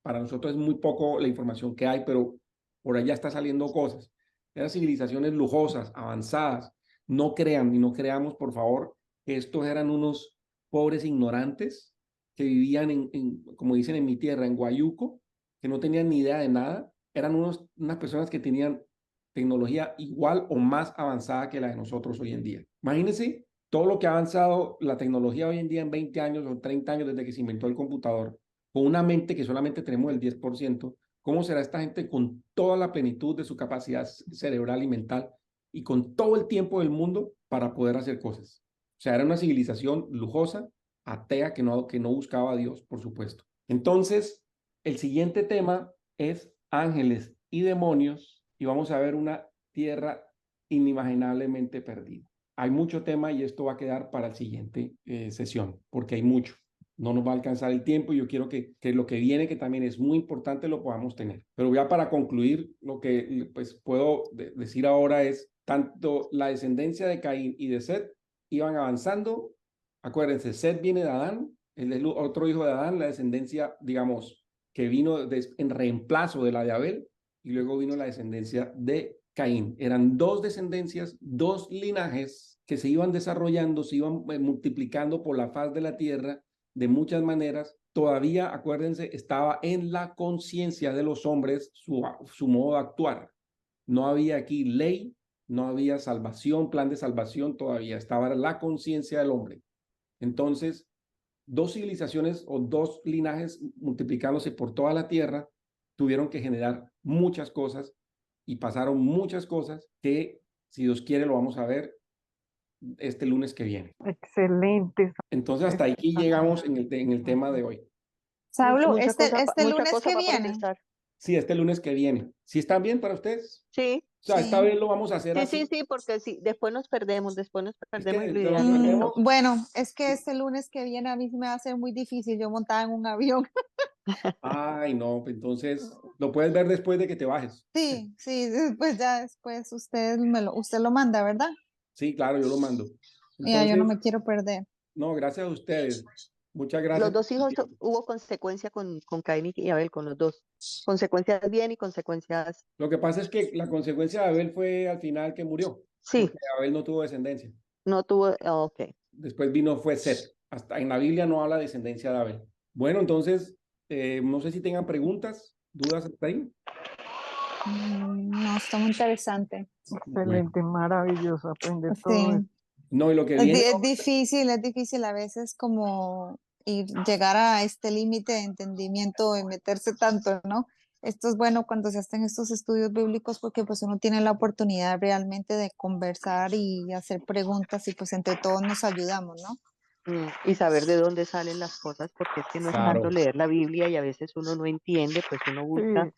para nosotros es muy poco la información que hay, pero por allá está saliendo cosas. Eran civilizaciones lujosas, avanzadas. No crean y no creamos, por favor, que estos eran unos pobres ignorantes que vivían como dicen en mi tierra, en Guayuco, que no tenían ni idea de nada. Eran unas personas que tenían tecnología igual o más avanzada que la de nosotros hoy en día. Imagínense todo lo que ha avanzado la tecnología hoy en día en 20 años o 30 años desde que se inventó el computador, con una mente que solamente tenemos el 10%, ¿cómo será esta gente con toda la plenitud de su capacidad cerebral y mental y con todo el tiempo del mundo para poder hacer cosas? O sea, era una civilización lujosa, atea, que no buscaba a Dios, por supuesto. Entonces, el siguiente tema es ángeles y demonios, y vamos a ver una tierra inimaginablemente perdida. Hay mucho tema y esto va a quedar para la siguiente sesión, porque hay mucho. No nos va a alcanzar el tiempo y yo quiero que lo que viene, que también es muy importante, lo podamos tener. Pero ya para concluir, lo que pues puedo decir ahora es, tanto la descendencia de Caín y de Set iban avanzando. Acuérdense, Set viene de Adán, él es el otro hijo de Adán, la descendencia, digamos, que vino en reemplazo de la de Abel, y luego vino la descendencia de Caín. Eran dos descendencias, dos linajes que se iban desarrollando, se iban multiplicando por la faz de la tierra de muchas maneras. Todavía, acuérdense, estaba en la conciencia de los hombres su modo de actuar. No había aquí ley, no había salvación, plan de salvación todavía. Estaba la conciencia del hombre. Entonces, dos civilizaciones o dos linajes multiplicándose por toda la tierra tuvieron que generar muchas cosas y pasaron muchas cosas que, si Dios quiere, lo vamos a ver este lunes que viene. Excelente. Entonces, hasta aquí llegamos en el tema de hoy. Saulo, Mucha este mucha lunes cosa que para viene. procesar. Sí, este lunes que viene. ¿Sí están bien para ustedes? Sí, O sea, esta Sí. vez lo vamos a hacer así. sí, porque sí, después nos perdemos Es y que lo nos ideal es que perdemos. Bueno, es que este lunes que viene a mí me va a ser muy difícil. Yo montada en un avión. Ay, no, pues entonces lo puedes ver después de que te bajes. Sí, pues ya después usted lo manda, ¿verdad? Sí, claro, yo lo mando. Ya, yo no Entonces, me quiero perder. no, gracias a ustedes. Muchas los gracias. dos hijos hubo consecuencia con Caín y Abel, con los dos. Consecuencias bien y consecuencias. Lo que pasa es que la consecuencia de Abel fue al final que murió, Sí, porque Abel no tuvo descendencia. no tuvo. Ok. Después fue Set. Hasta en la Biblia no habla de descendencia de Abel. Bueno, entonces, no sé si tengan preguntas, dudas hasta ahí. No, está muy interesante. Excelente, maravilloso aprender todo Sí. esto. No, y lo que viene, Es difícil a veces como llegar a este límite de entendimiento y meterse tanto, ¿no? Esto es bueno cuando se hacen estos estudios bíblicos porque pues uno tiene la oportunidad realmente de conversar y hacer preguntas y pues entre todos nos ayudamos, ¿no? Y saber de dónde salen las cosas, porque es que no es tanto claro, leer la Biblia y a veces uno no entiende, pues uno busca Sí,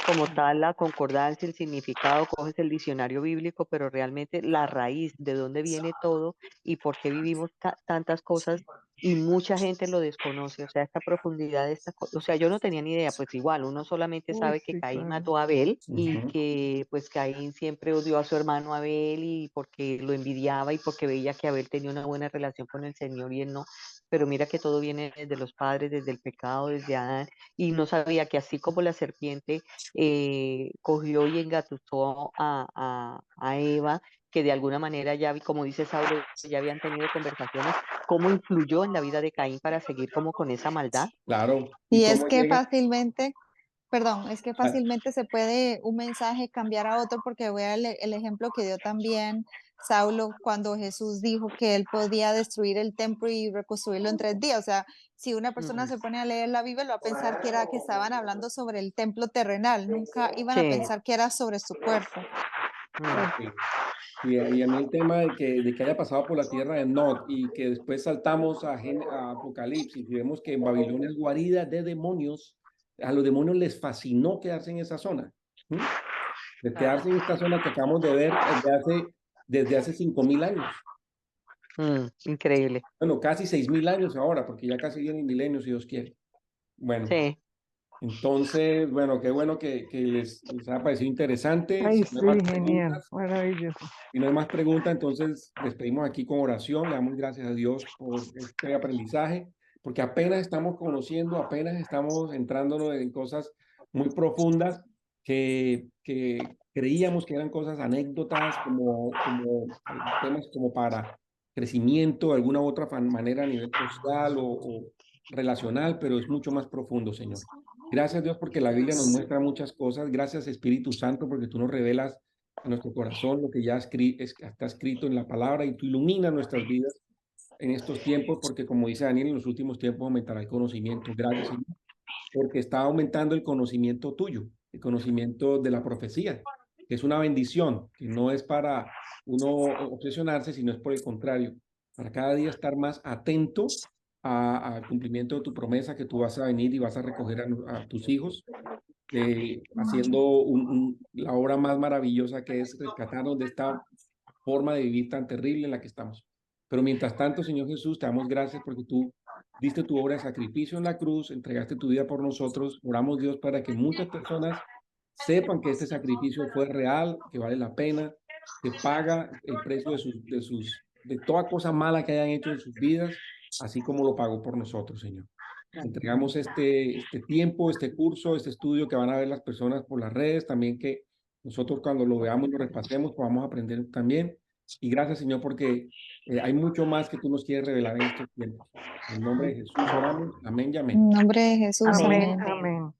como tal la concordancia, el significado, coges el diccionario bíblico, pero realmente la raíz de dónde viene todo y por qué vivimos tantas cosas y mucha gente lo desconoce, o sea, esta profundidad de o sea, yo no tenía ni idea, pues igual, uno solamente uy, sabe que sí, Caín claro. mató a Abel y Ujú. que pues Caín siempre odió a su hermano Abel y porque lo envidiaba y porque veía que Abel tenía una buena relación con el Señor y él no, pero mira que todo viene desde los padres, desde el pecado, desde Adán, y no sabía que así como la serpiente cogió y engatusó a Eva, que de alguna manera ya, como dice Saulo, ya habían tenido conversaciones, cómo influyó en la vida de Caín para seguir como con esa maldad. Claro. ¿Y Y es cómo que llega? fácilmente, perdón, es que Ah, fácilmente se puede un mensaje cambiar a otro porque vea el ejemplo que dio también Saulo cuando Jesús dijo que él podía destruir el templo y reconstruirlo en 3 días. O sea, si una persona se pone a leer la Biblia, lo va a pensar que estaban hablando sobre el templo terrenal, nunca iban a Sí. pensar que era sobre su cuerpo. sí. Y a mí el tema de que haya pasado por la tierra de Nod y que después saltamos a Apocalipsis y vemos que en Babilonia es guarida de demonios, a los demonios les fascinó quedarse en esa zona. ¿Mm? De quedarse en esta zona que acabamos de ver desde hace 5.000 años. Increíble. Bueno, casi 6.000 años ahora, porque ya casi viene el milenio, si Dios quiere. Bueno, Sí. entonces, bueno, qué bueno que les haya parecido interesante. Ay, Si no hay más sí, genial, preguntas, maravilloso. si no hay más preguntas, entonces despedimos aquí con oración. Le damos gracias a Dios por este aprendizaje, porque apenas estamos conociendo, apenas estamos entrándonos en cosas muy profundas que creíamos que eran cosas, anécdotas, como temas como para crecimiento de alguna u otra manera a nivel social o relacional, pero es mucho más profundo, Señor. Gracias, Dios, porque la Biblia nos muestra muchas cosas. Gracias, Espíritu Santo, porque tú nos revelas a nuestro corazón lo que ya está escrito en la palabra y tú iluminas nuestras vidas en estos tiempos, porque como dice Daniel, en los últimos tiempos aumentará el conocimiento. Gracias, Señor, porque está aumentando el conocimiento tuyo, el conocimiento de la profecía, que es una bendición, que no es para uno obsesionarse, sino es por el contrario, para cada día estar más atento al cumplimiento de tu promesa, que tú vas a venir y vas a recoger a tus hijos, haciendo la obra más maravillosa, que es rescatarnos de esta forma de vivir tan terrible en la que estamos. Pero mientras tanto, Señor Jesús, te damos gracias porque tú diste tu obra de sacrificio en la cruz, entregaste tu vida por nosotros. Oramos, Dios, para que muchas personas sepan que este sacrificio fue real, que vale la pena, que paga el precio de toda cosa mala que hayan hecho en sus vidas, así como lo pagó por nosotros, Señor. Entregamos este tiempo, este curso, este estudio que van a ver las personas por las redes, también que nosotros cuando lo veamos y lo repasemos podamos aprender también. Y gracias, Señor, porque hay mucho más que tú nos quieres revelar en estos tiempos. En el nombre de Jesús oramos. Amén y amén. En nombre de Jesús, Amén, amén. amén.